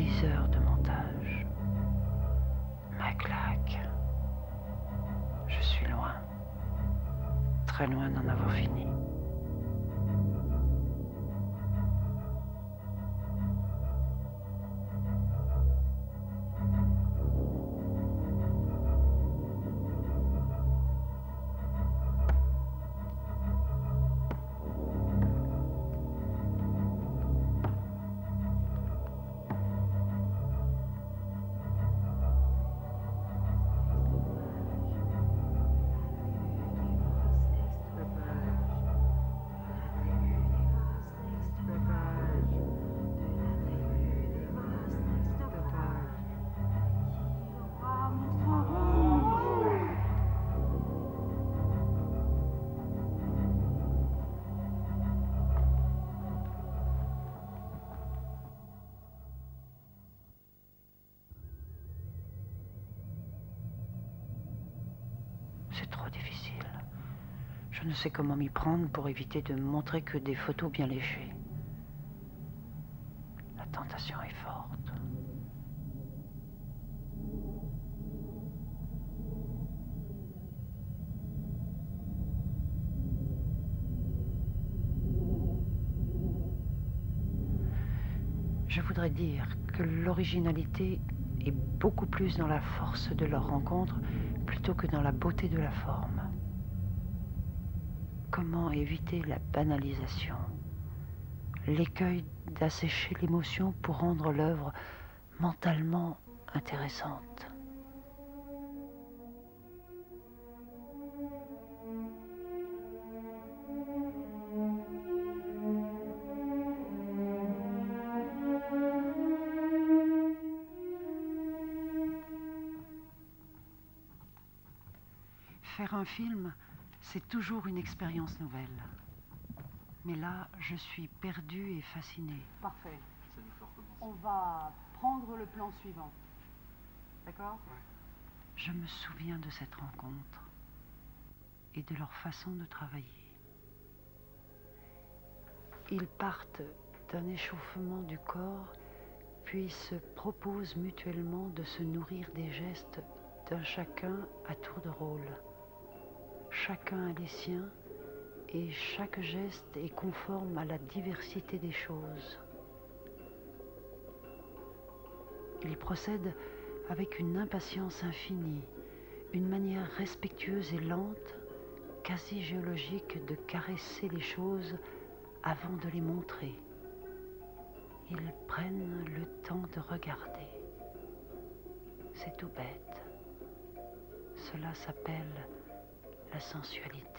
des heures de montage. Ma claque. Je suis loin. Très loin d'en avoir fini. C'est trop difficile. Je ne sais comment m'y prendre pour éviter de montrer que des photos bien léchées. La tentation est forte. Je voudrais dire que l'originalité est beaucoup plus dans la force de leur rencontre plutôt que dans la beauté de la forme. Comment éviter la banalisation, l'écueil d'assécher l'émotion pour rendre l'œuvre mentalement intéressante. Faire un film, c'est toujours une expérience nouvelle. Mais là, je suis perdue et fascinée. Parfait. On va prendre le plan suivant. D'accord ? Ouais. Je me souviens de cette rencontre et de leur façon de travailler. Ils partent d'un échauffement du corps, puis se proposent mutuellement de se nourrir des gestes d'un chacun à tour de rôle. Chacun a les siens et chaque geste est conforme à la diversité des choses. Ils procèdent avec une impatience infinie, une manière respectueuse et lente, quasi géologique de caresser les choses avant de les montrer. Ils prennent le temps de regarder. C'est tout bête. Cela s'appelle la sensualité.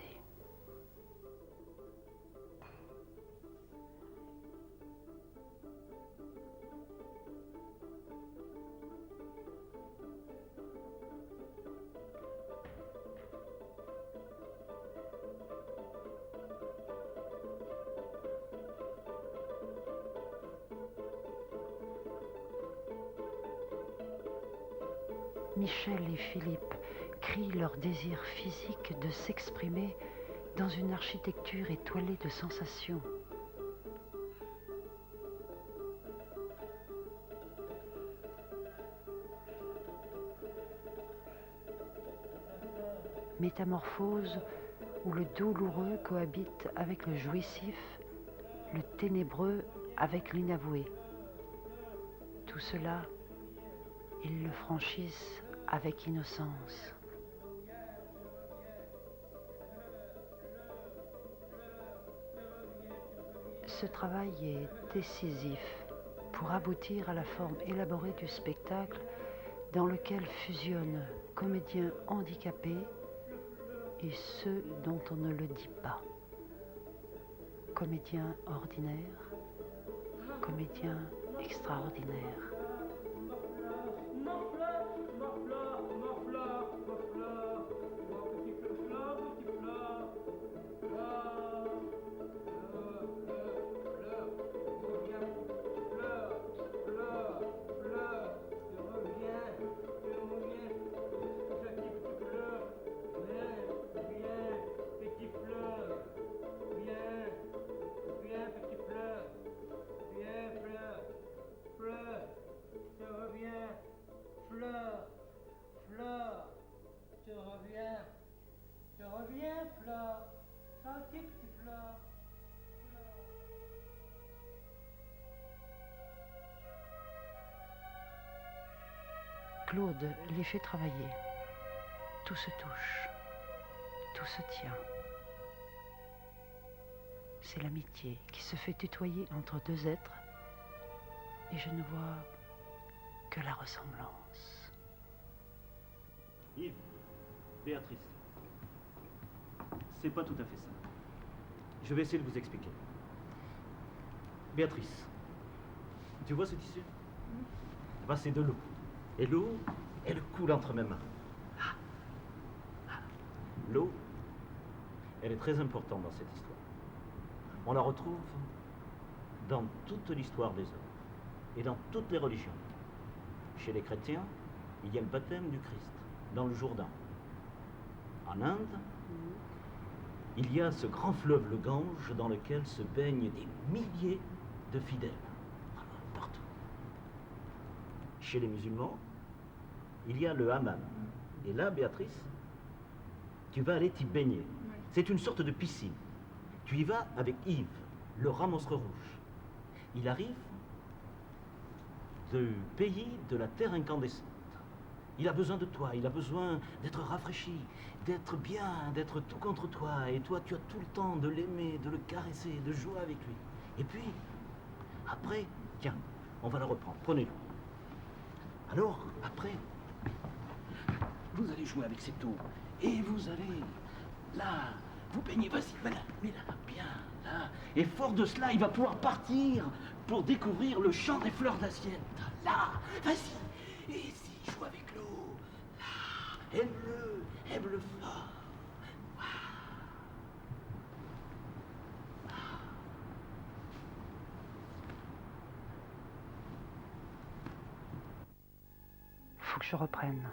Michel et Philippe crient leur désir physique de s'exprimer dans une architecture étoilée de sensations. Métamorphose où le douloureux cohabite avec le jouissif, le ténébreux avec l'inavoué. Tout cela, ils le franchissent avec innocence. Ce travail est décisif pour aboutir à la forme élaborée du spectacle dans lequel fusionnent comédiens handicapés et ceux dont on ne le dit pas. Comédiens ordinaires, comédiens extraordinaires. Je reviens, Flore. Senti petit Flore. Claude les fait travailler. Tout se touche, tout se tient. C'est l'amitié qui se fait tutoyer entre deux êtres et je ne vois que la ressemblance. Yves, Béatrice, c'est pas tout à fait ça. Je vais essayer de vous expliquer. Béatrice, tu vois ce tissu? Eh ben, c'est de l'eau. Et l'eau, elle coule entre mes mains. L'eau, elle est très importante dans cette histoire. On la retrouve dans toute l'histoire des hommes et dans toutes les religions. Chez les chrétiens, il y a le baptême du Christ dans le Jourdain. En Inde, il y a ce grand fleuve, le Gange, dans lequel se baignent des milliers de fidèles, partout. Chez les musulmans, il y a le hammam. Et là, Béatrice, tu vas aller t'y baigner. Oui. C'est une sorte de piscine. Tu y vas avec Yves, le rat monstre rouge. Il arrive du pays de la terre incandescente. Il a besoin de toi, il a besoin d'être rafraîchi, d'être bien, d'être tout contre toi. Et toi, tu as tout le temps de l'aimer, de le caresser, de jouer avec lui. Et puis, après, tiens, on va la reprendre, prenez-le. Alors, après, vous allez jouer avec cette eau. Et vous allez, là, vous baignez, vas-y, voilà, mais là, bien, là. Et fort de cela, il va pouvoir partir pour découvrir le champ des fleurs d'assiette. Là, vas-y, et si, joue avec l'eau. Là, aime-le fort. Faut que je reprenne.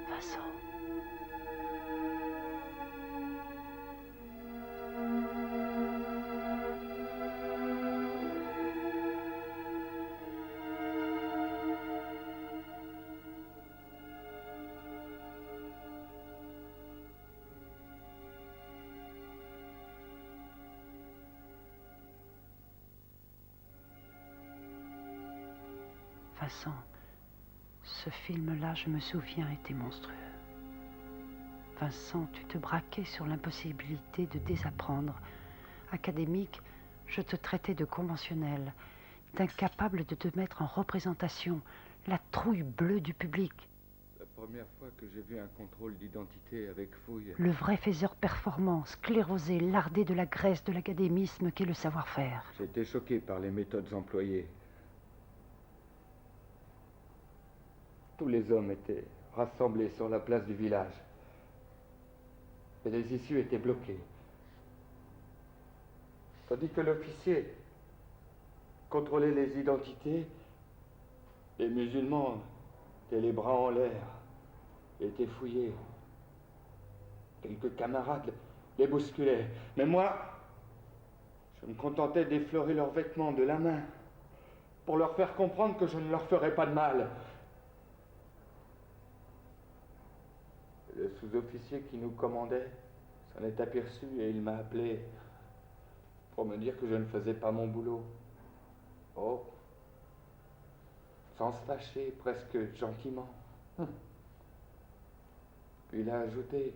Vincent. Vincent, ce film-là, je me souviens, était monstrueux. Vincent, tu te braquais sur l'impossibilité de désapprendre. Académique, je te traitais de conventionnel, d'incapable de te mettre en représentation, la trouille bleue du public. La première fois que j'ai vu un contrôle d'identité avec fouille... Le vrai faiseur performant, sclérosé, lardé de la graisse de l'académisme qu'est le savoir-faire. J'étais choqué par les méthodes employées. Tous les hommes étaient rassemblés sur la place du village. Et les issues étaient bloquées. Tandis que l'officier contrôlait les identités, les musulmans étaient les bras en l'air, étaient fouillés. Quelques camarades les bousculaient. Mais moi, je me contentais d'effleurer leurs vêtements de la main pour leur faire comprendre que je ne leur ferais pas de mal. Le sous-officier qui nous commandait s'en est aperçu et il m'a appelé pour me dire que je ne faisais pas mon boulot. Oh, sans se fâcher, presque gentiment. Puis il a ajouté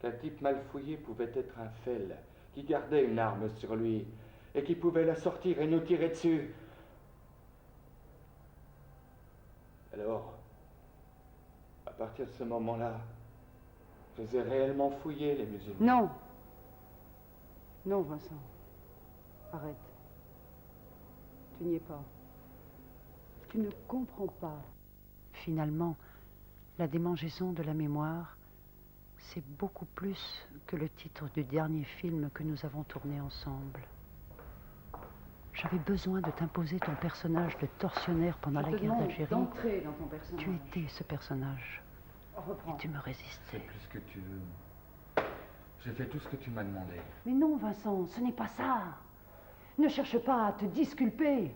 qu'un type mal fouillé pouvait être un fell qui gardait une arme sur lui et qui pouvait la sortir et nous tirer dessus. Alors, à partir de ce moment-là, je les ai réellement fouillés, les musulmans. Non. Non, Vincent. Arrête. Tu n'y es pas. Tu ne comprends pas. Finalement, la démangeaison de la mémoire, c'est beaucoup plus que le titre du dernier film que nous avons tourné ensemble. J'avais besoin de t'imposer ton personnage de tortionnaire pendant la guerre d'Algérie. D'entrer dans ton personnage. Tu étais ce personnage. Reprends. Et tu me résistais. Fais plus ce que tu veux. J'ai fait tout ce que tu m'as demandé. Mais non, Vincent, ce n'est pas ça. Ne cherche pas à te disculper.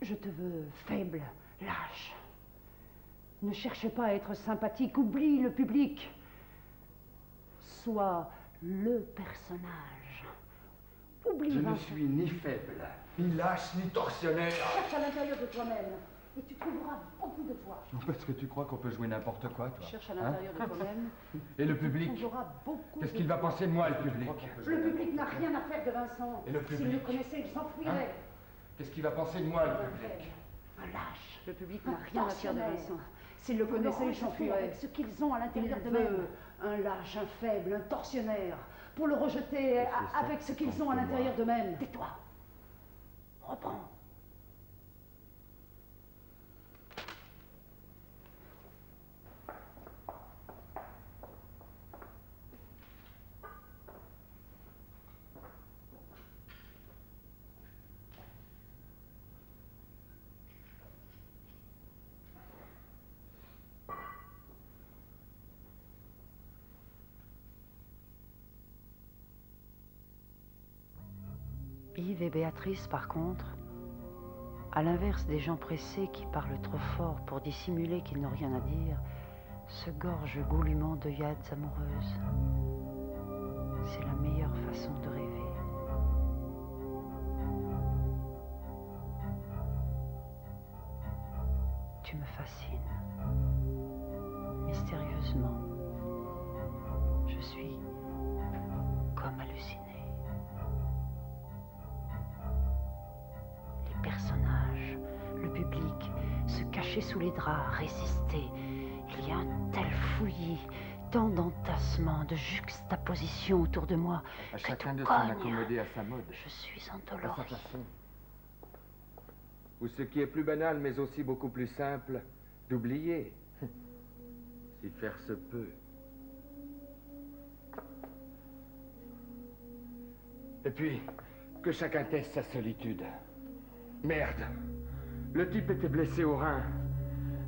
Je te veux faible, lâche. Ne cherche pas à être sympathique, oublie le public. Sois le personnage. Oublie Je ne Vincent. suis ni faible, ni lâche, ni tortionnaire. Cherche à l'intérieur de toi-même et tu trouveras beaucoup de toi. Non, parce que tu crois qu'on peut jouer n'importe quoi, toi. Cherche à l'intérieur de toi-même. Et le public? Tu trouveras beaucoup Qu'est-ce de qu'il va toi. penser de moi, le public? Le public n'a rien à faire de Vincent. Et le public? S'il le connaissait, il s'enfuirait. Qu'est-ce qu'il va penser de moi, le public? Un lâche. Le public n'a rien à faire de Vincent. S'il le connaissait, il s'enfuirait. Avec ce qu'ils ont à l'intérieur d'eux-mêmes. Un lâche, un faible, un tortionnaire. Pour le rejeter avec ce qu'ils ont à l'intérieur d'eux-mêmes. Tais-toi. Reprends. Yves et Béatrice, par contre, à l'inverse des gens pressés qui parlent trop fort pour dissimuler qu'ils n'ont rien à dire, se gorgent goulûment d'œillades amoureuses. C'est la meilleure façon de rêver. Tu me fascines. Mystérieusement, je suis comme hallucinée. Les personnages, le public, se cacher sous les draps, résister. Il y a un tel fouillis, tant d'entassements, de juxtapositions autour de moi. À que chacun tout de s'en cogne. accommoder à sa mode, Je suis à sa endolorie. façon. Ou ce qui est plus banal, mais aussi beaucoup plus simple, d'oublier. Si faire se peut. Et puis, que chacun teste sa solitude. Merde. Le type était blessé au rein.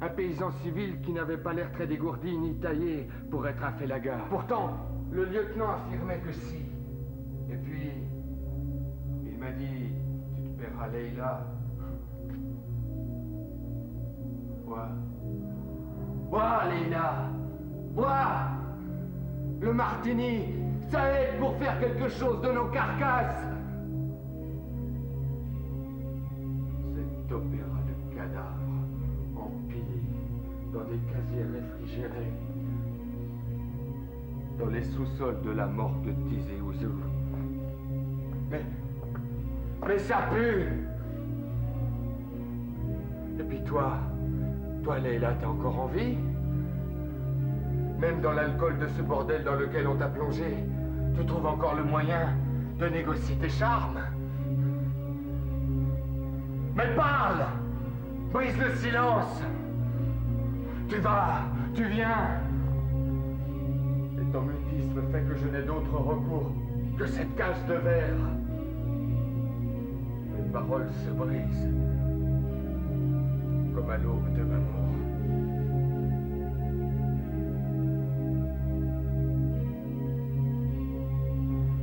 Un paysan civil qui n'avait pas l'air très dégourdi ni taillé pour être un félaga. Pourtant, le lieutenant affirmait que si. Et puis, il m'a dit, tu te paieras Leïla. Bois. Bois, Leïla. Bois. Le martini, ça aide pour faire quelque chose de nos carcasses. Cet opéra de cadavres, empilés dans des casiers réfrigérés, dans les sous-sols de la morgue de Tizi Ouzou. Mais ça pue! Et puis toi, Leïla, t'es encore en vie? Même dans l'alcool de ce bordel dans lequel on t'a plongé, tu trouves encore le moyen de négocier tes charmes? Mais parle! Brise le silence! Tu vas, tu viens! Et ton mutisme fait que je n'ai d'autre recours que cette cage de verre. Mes paroles se brisent, comme à l'aube de ma mort.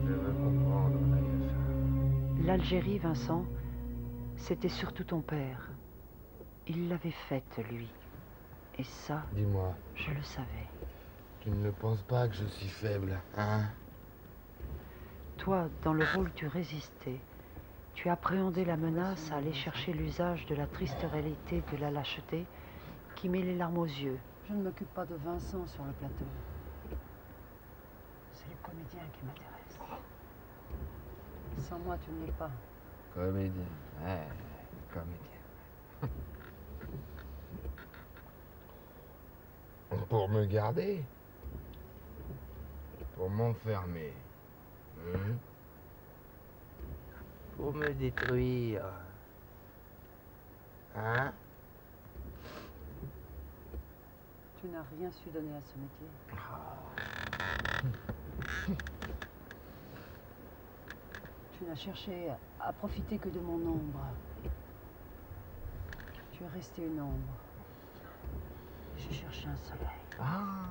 Je veux comprendre, Natacha. L'Algérie, Vincent, c'était surtout ton père. Il l'avait faite, lui. Et ça, Dis-moi, je le savais. tu ne penses pas que je suis faible, hein? Toi, dans le rôle tu résistais, tu appréhendais la menace à aller chercher l'usage de la triste réalité de la lâcheté qui met les larmes aux yeux. Je ne m'occupe pas de Vincent sur le plateau. C'est les comédiens qui m'intéressent. Sans moi, tu ne l'es pas. Comédien, ouais, comédien. Pour me garder? Pour m'enfermer? Hein? Pour me détruire? Hein? Tu n'as rien su donner à ce métier. Tu n'as cherché à profiter que de mon ombre. Tu es resté une ombre. J'ai cherché un soleil. Ah!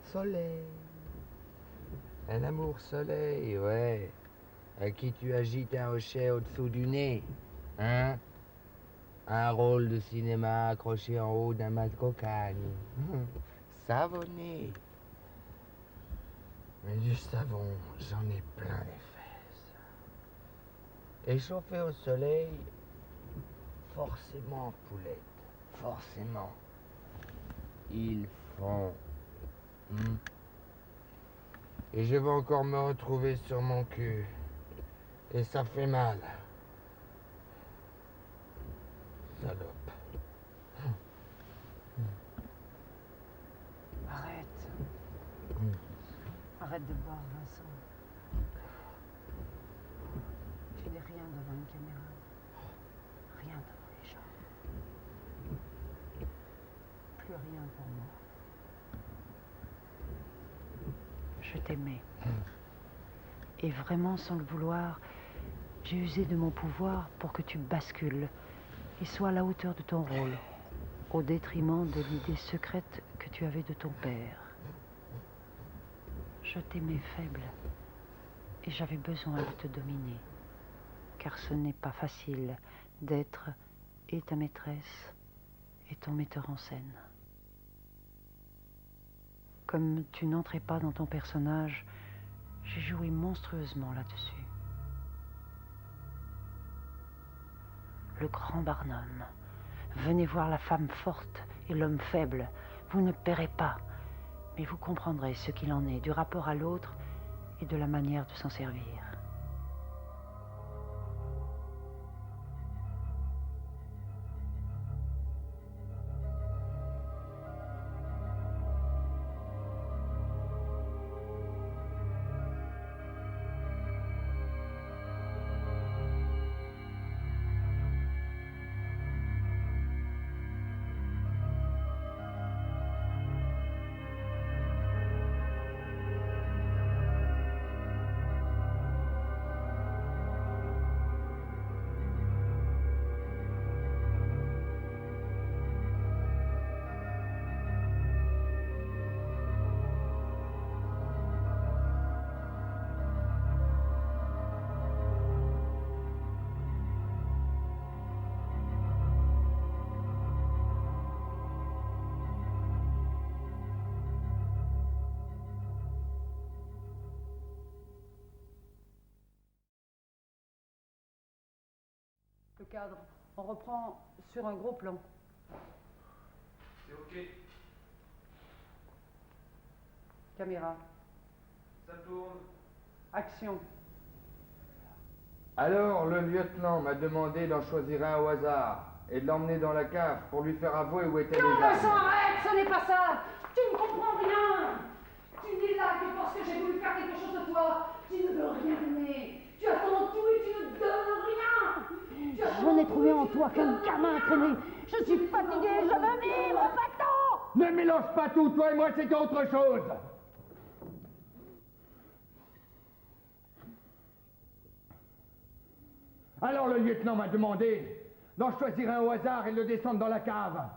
Soleil! Un amour soleil, ouais. À qui tu agites un hochet au-dessous du nez. Hein? Un rôle de cinéma accroché en haut d'un mât de cocagne. Savonné. Mais du savon, j'en ai plein les fesses. Et chauffé au soleil, forcément, poulette. Forcément. Ils font. Et je vais encore me retrouver sur mon cul. Et ça fait mal. Salope. Arrête. Arrête de boire, Vincent. Tu n'es rien devant une caméra. Rien devant les gens. Plus rien pour moi. Je t'aimais. Et vraiment, sans le vouloir, j'ai usé de mon pouvoir pour que tu bascules et sois à la hauteur de ton rôle, au détriment de l'idée secrète que tu avais de ton père. Je t'aimais faible et j'avais besoin de te dominer, car ce n'est pas facile d'être et ta maîtresse et ton metteur en scène. Comme tu n'entrais pas dans ton personnage, j'ai joué monstrueusement là-dessus. Le grand Barnum. Venez voir la femme forte et l'homme faible. Vous ne paierez pas, mais vous comprendrez ce qu'il en est du rapport à l'autre et de la manière de s'en servir. Le cadre. On reprend sur un gros plan. C'est ok, Caméra. ça tourne. Action. Alors, le lieutenant m'a demandé d'en choisir un au hasard et de l'emmener dans la cave pour lui faire avouer où étaient Non, les armes. Vincent, arrête, ce n'est pas ça. Tu ne comprends rien. Tu n'es là que parce que j'ai voulu faire quelque chose de toi. Tu ne veux rien donner. Tu attends tout et tu ne donnes rien. Je n'ai trouvé en toi qu'un gamin traîné. Je suis fatiguée, je veux vivre, pas-t'en! Ne mélange pas tout, toi et moi, c'est autre chose. Alors le lieutenant m'a demandé d'en choisir un au hasard et de le descendre dans la cave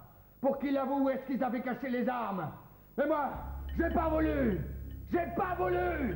pour qu'il avoue où est-ce qu'ils avaient caché les armes. Mais moi, j'ai pas voulu. J'ai pas voulu.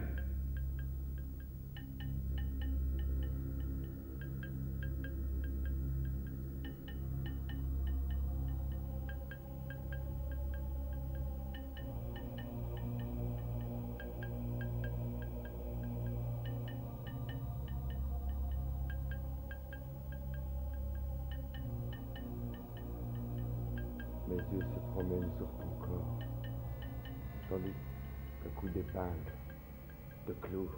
Mes yeux se promènent sur ton corps, tandis qu'à coups d'épingle, de clous,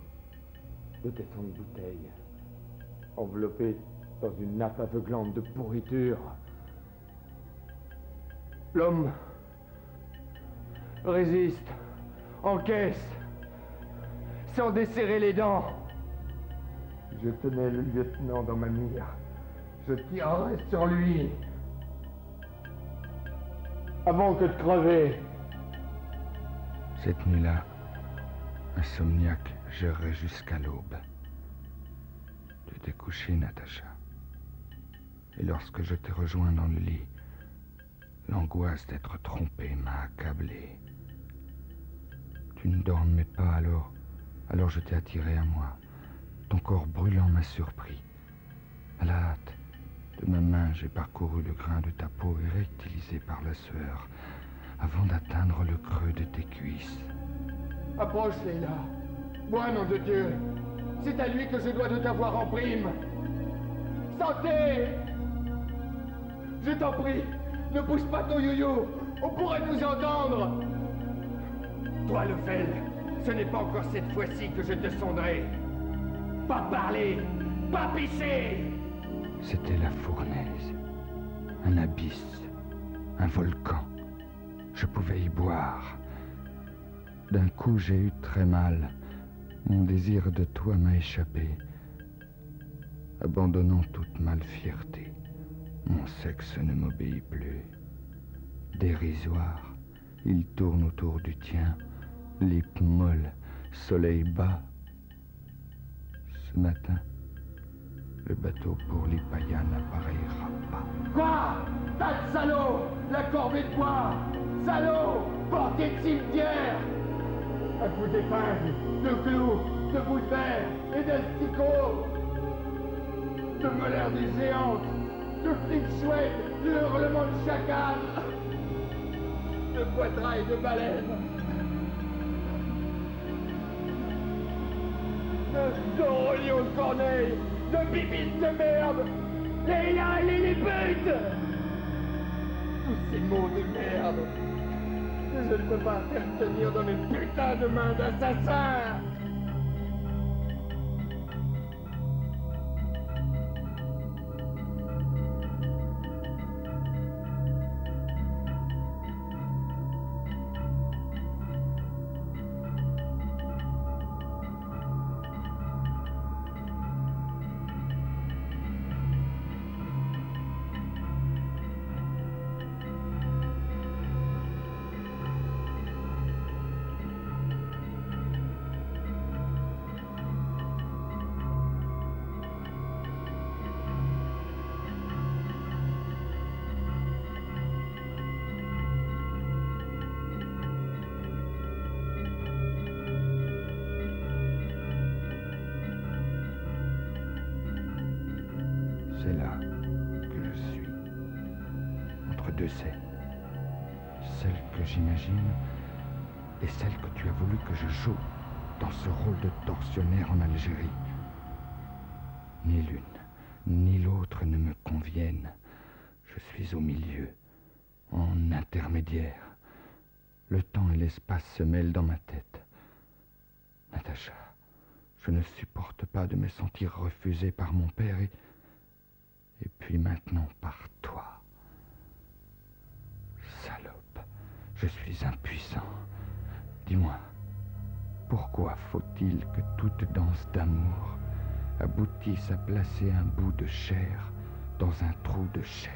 de tessons de bouteilles, enveloppé dans une nappe aveuglante de pourriture, l'homme résiste, encaisse, sans desserrer les dents. Je tenais le lieutenant dans ma mire, je tirerai sur lui. Avant que de crever. Cette nuit-là, insomniaque, j'errais jusqu'à l'aube. Tu t'es couchée, Natacha. Et lorsque je t'ai rejoint dans le lit, l'angoisse d'être trompé m'a accablé. Tu ne dormais pas alors, Alors je t'ai attiré à moi. Ton corps brûlant m'a surpris. À la hâte, de ma main, j'ai parcouru le grain de ta peau érectilisé par la sueur, avant d'atteindre le creux de tes cuisses. Approche, Leila. Bois, nom de Dieu. C'est à lui que je dois de t'avoir en prime. Santé! Je t'en prie, ne pousse pas ton yo-yo. On pourrait nous entendre. Toi, Lefel, ce n'est pas encore cette fois-ci que je te sonderai. Pas parler, pas pisser. C'était la fournaise, un abysse, un volcan. Je pouvais y boire. D'un coup, j'ai eu très mal. Mon désir de toi m'a échappé. Abandonnant toute malfierté, mon sexe ne m'obéit plus. Dérisoire, il tourne autour du tien, lippe molle, soleil bas. Ce matin, le bateau pour l'Ipaya n'appareillera pas. Quoi? Tas de salaud! La corvée de bois! Salaud! Portier de cimetière! Un coup d'épingle, de clous, de bouts de verre et d'asticots! De molaires du géant, de flics chouettes, de hurlements de chacal, de poitrail de baleine, de dorolions de corneille, de bibines de merde, Leila et les putes! Tous ces mots de merde que je ne peux pas faire tenir dans mes putains de mains d'assassins! C'est là que je suis, entre deux scènes. Celle que j'imagine et celle que tu as voulu que je joue dans ce rôle de tortionnaire en Algérie. Ni l'une, ni l'autre ne me conviennent. Je suis au milieu, en intermédiaire. Le temps et l'espace se mêlent dans ma tête. Natacha, je ne supporte pas de me sentir refusé par mon père et puis maintenant par toi. Salope, je suis impuissant. Dis-moi, pourquoi faut-il que toute danse d'amour aboutisse à placer un bout de chair dans un trou de chair?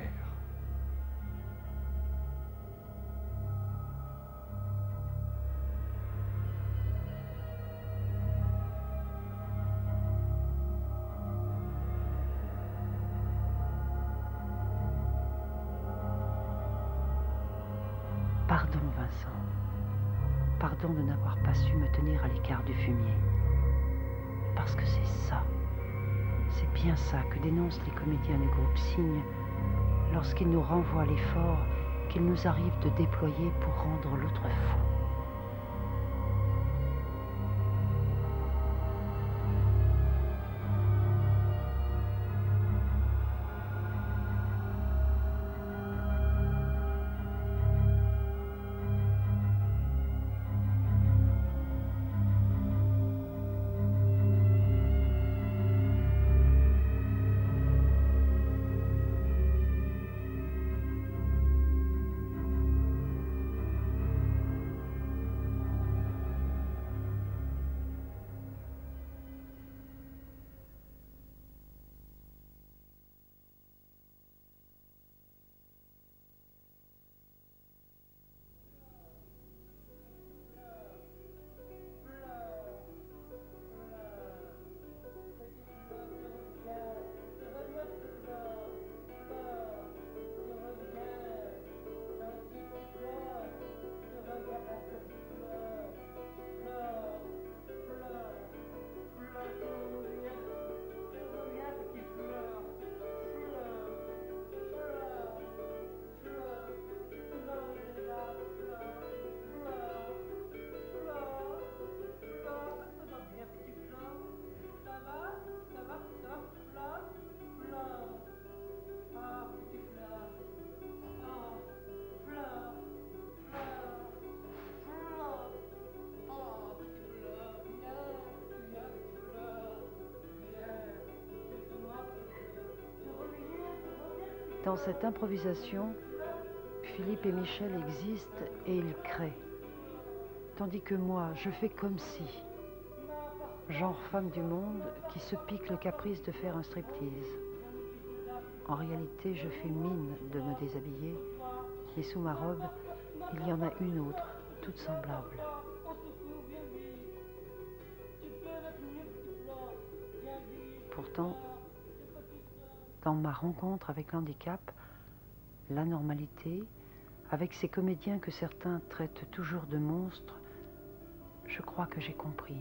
Pardon, Vincent. Pardon de n'avoir pas su me tenir à l'écart du fumier. Parce que c'est bien ça que dénoncent les comédiens du groupe Cygne lorsqu'ils nous renvoient l'effort qu'il nous arrive de déployer pour rendre l'autre fou. Dans cette improvisation, Philippe et Michel existent et ils créent. Tandis que moi, je fais comme si. Genre femme du monde qui se pique le caprice de faire un striptease. En réalité, je fais mine de me déshabiller, et sous ma robe, il y en a une autre, toute semblable. Pourtant, dans ma rencontre avec l'handicap, l'anormalité, avec ces comédiens que certains traitent toujours de monstres, je crois que j'ai compris.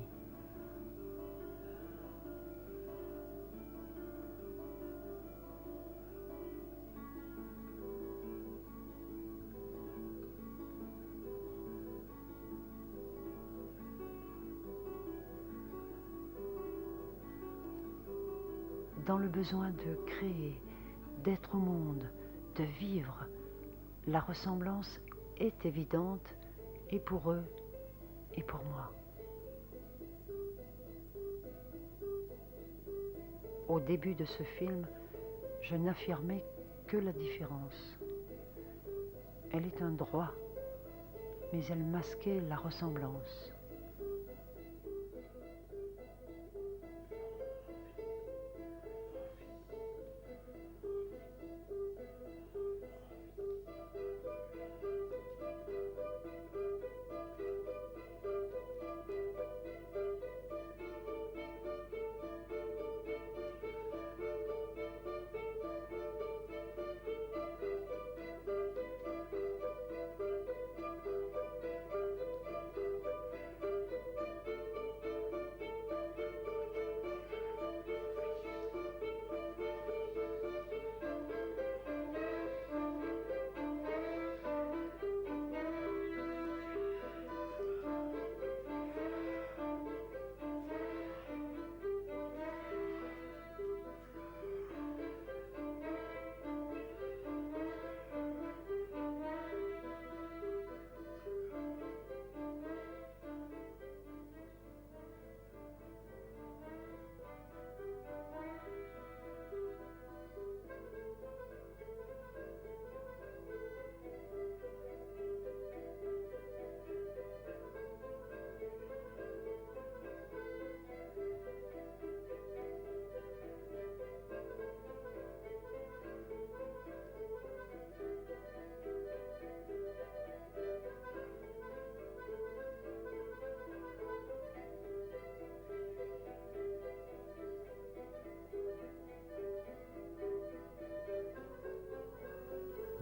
Dans le besoin de créer, d'être au monde, de vivre, la ressemblance est évidente et pour eux et pour moi. Au début de ce film, je n'affirmais que la différence. Elle est un droit, mais elle masquait la ressemblance.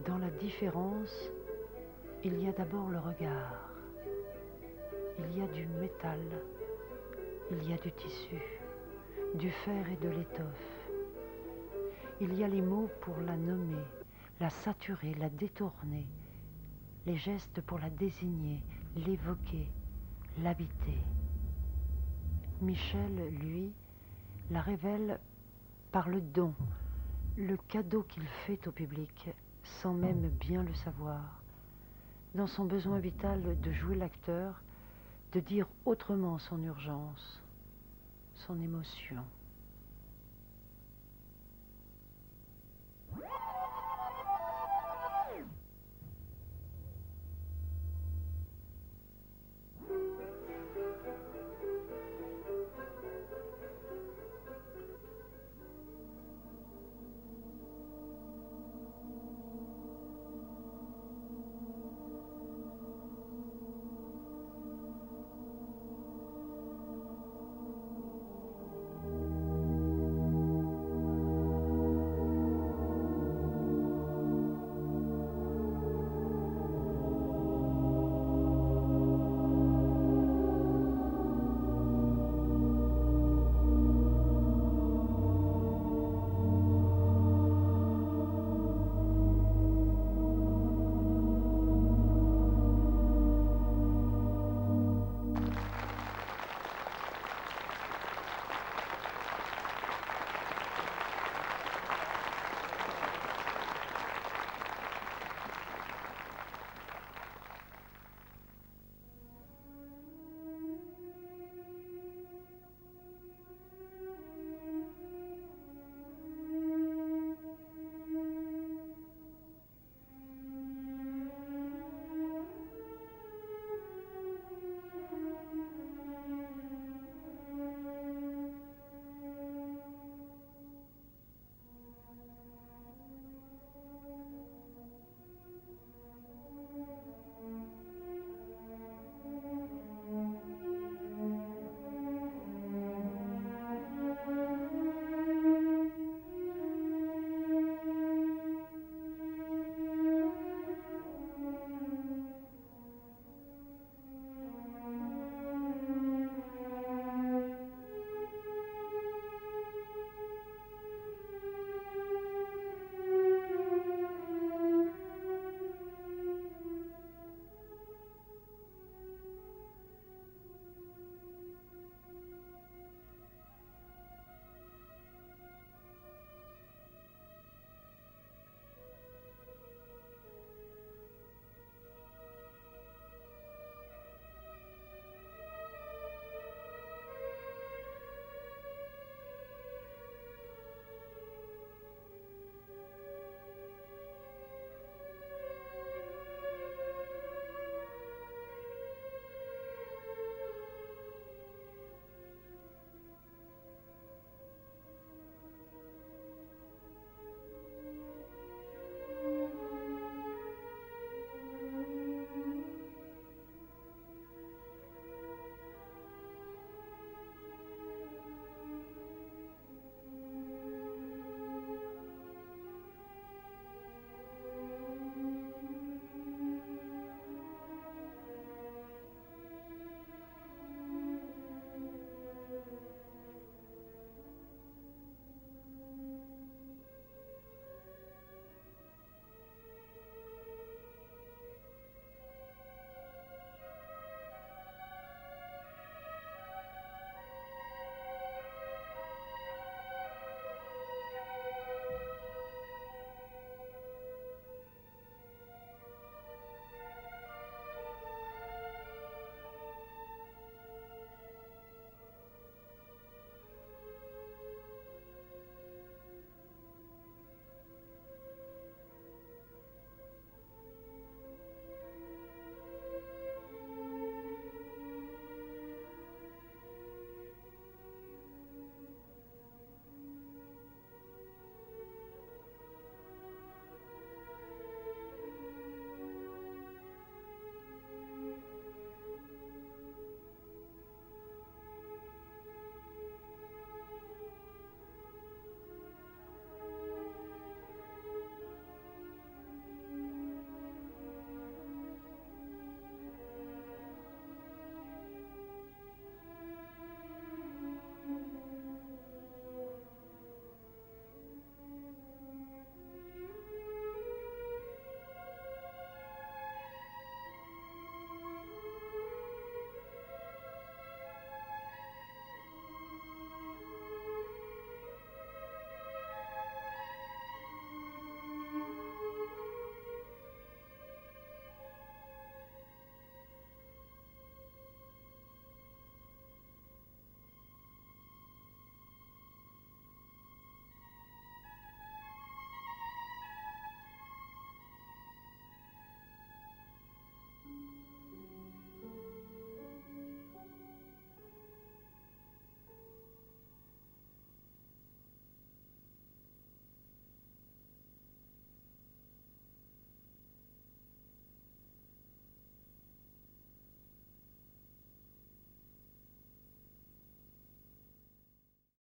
Dans la différence, il y a d'abord le regard. Il y a du métal, il y a du tissu, du fer et de l'étoffe. Il y a les mots pour la nommer, la saturer, la détourner, les gestes pour la désigner, l'évoquer, l'habiter. Michel, lui, la révèle par le don, le cadeau qu'il fait au public, sans même bien le savoir, dans son besoin vital de jouer l'acteur, de dire autrement son urgence, son émotion.